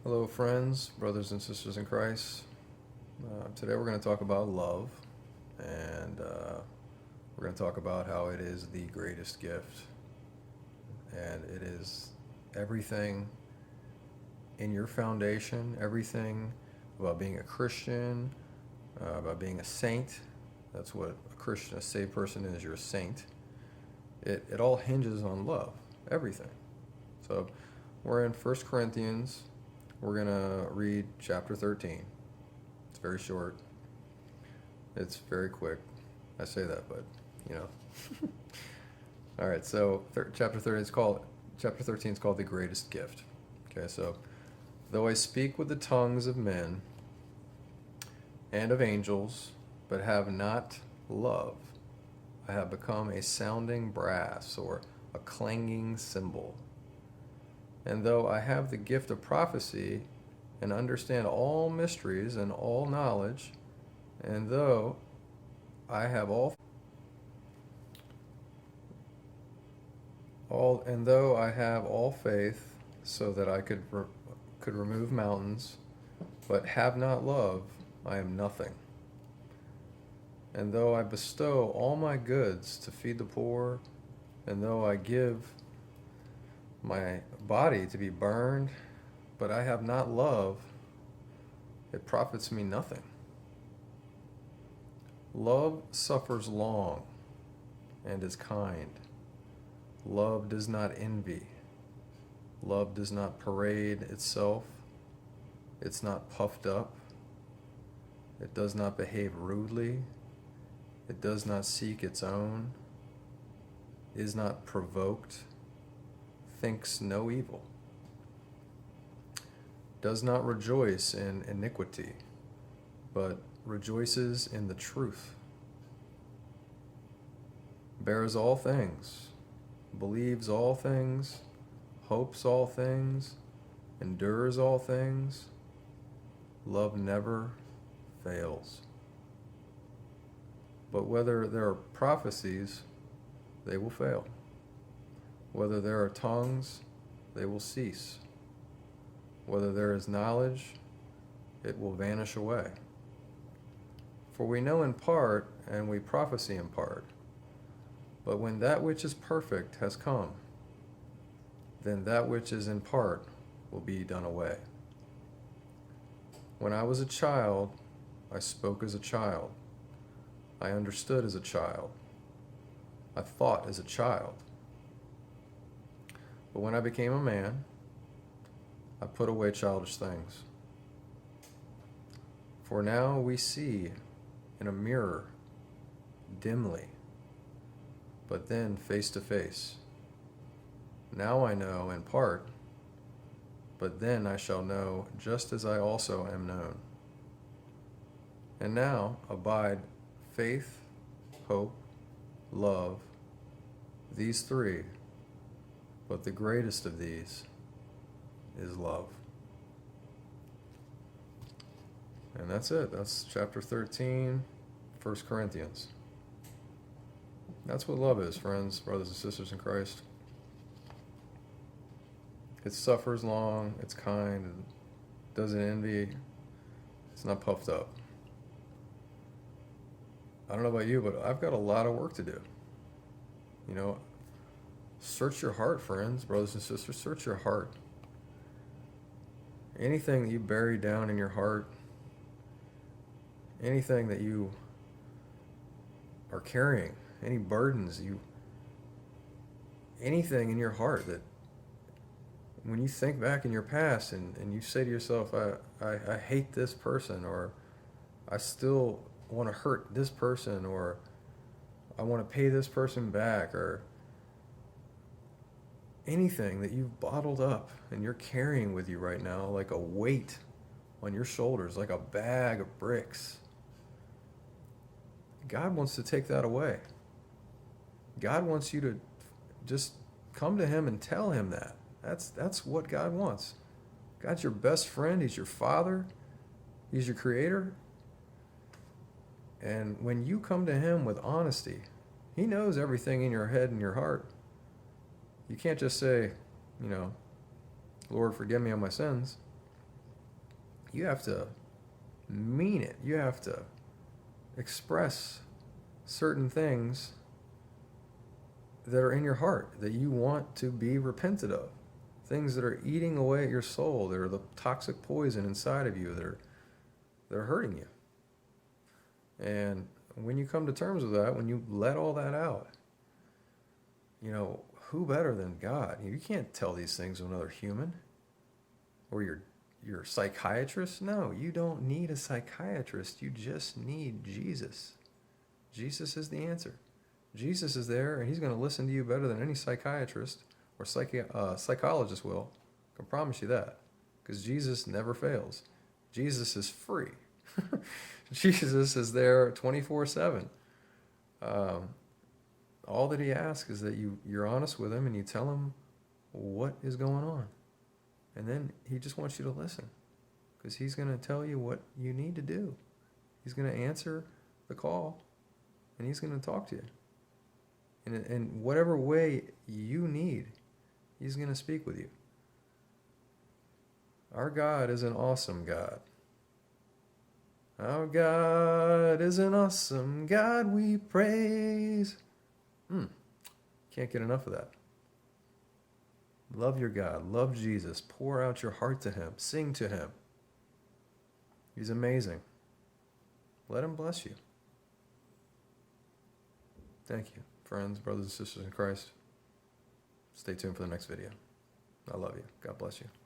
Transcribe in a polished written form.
Hello, friends, brothers and sisters in Christ. Today we're going to talk about love, and we're going to talk about how it is the greatest gift, and it is everything in your foundation, everything about being a Christian, about being a saint. That's what a Christian, a saved person is. You're a saint. It all hinges on love, everything. So we're in 1 Corinthians. We're going to read chapter 13. It's very short. It's very quick. I say that, but, you know. All right, so chapter 13 is called the greatest gift. Okay, so though I speak with the tongues of men and of angels, but have not love, I have become a sounding brass or a clanging cymbal. And though I have the gift of prophecy and understand all mysteries and all knowledge, and though I have all and though I have all faith so that I could remove mountains, but have not love, I am nothing. And though I bestow all my goods to feed the poor, and though I give my body to be burned, but I have not love, it profits me nothing. Love suffers long and is kind. Love does not envy. Love does not parade itself. It's not puffed up. It does not behave rudely. It does not seek its own. Is not provoked. Thinks no evil, does not rejoice in iniquity, but rejoices in the truth, bears all things, believes all things, hopes all things, endures all things. Love never fails. But whether there are prophecies, they will fail. Whether there are tongues, they will cease. Whether there is knowledge, it will vanish away. For we know in part, and we prophesy in part. But when that which is perfect has come, then that which is in part will be done away. When I was a child, I spoke as a child. I understood as a child. I thought as a child. But when I became a man, I put away childish things. For now we see in a mirror dimly, but then face to face. Now I know in part, but then I shall know just as I also am known. And now abide faith, hope, love, these three. But the greatest of these is love. And that's it. That's chapter 13, 1 Corinthians. That's what love is, friends, brothers and sisters in Christ. It suffers long, it's kind, it doesn't envy, it's not puffed up. I don't know about you, but I've got a lot of work to do. You know, search your heart, friends, brothers and sisters. Search your heart. Anything that you bury down in your heart, anything that you are carrying, any burdens anything in your heart that when you think back in your past and you say to yourself, I hate this person, or I still want to hurt this person, or I want to pay this person back, or anything that you've bottled up and you're carrying with you right now like a weight on your shoulders, like a bag of bricks. God wants to take that away. God wants you to just come to him and tell him that. That's what God wants. God's your best friend. He's your father. He's your creator. And when you come to him with honesty, he knows everything in your head and your heart. You can't just say, Lord, forgive me of my sins. you have to mean it. You have to express certain things that are in your heart that you want to be repented of. Things that are eating away at your soul, that are the toxic poison inside of you, that are hurting you. And when you come to terms with that, when you let all that out, who better than God? You can't tell these things to another human or your psychiatrist. No, you don't need a psychiatrist. You just need Jesus. Jesus is the answer. Jesus is there, and he's going to listen to you better than any psychiatrist or psychologist will. I can promise you that, because Jesus never fails. Jesus is free. Jesus is there 24/7. All that he asks is that you're honest with him and you tell him what is going on. And then he just wants you to listen, because he's going to tell you what you need to do. He's going to answer the call, and he's going to talk to you. In whatever way you need, he's going to speak with you. Our God is an awesome God. Our God is an awesome God we praise. Can't get enough of that. Love your God. Love Jesus. Pour out your heart to him. Sing to him. He's amazing. Let him bless you. Thank you, friends, brothers and sisters in Christ. Stay tuned for the next video. I love you. God bless you.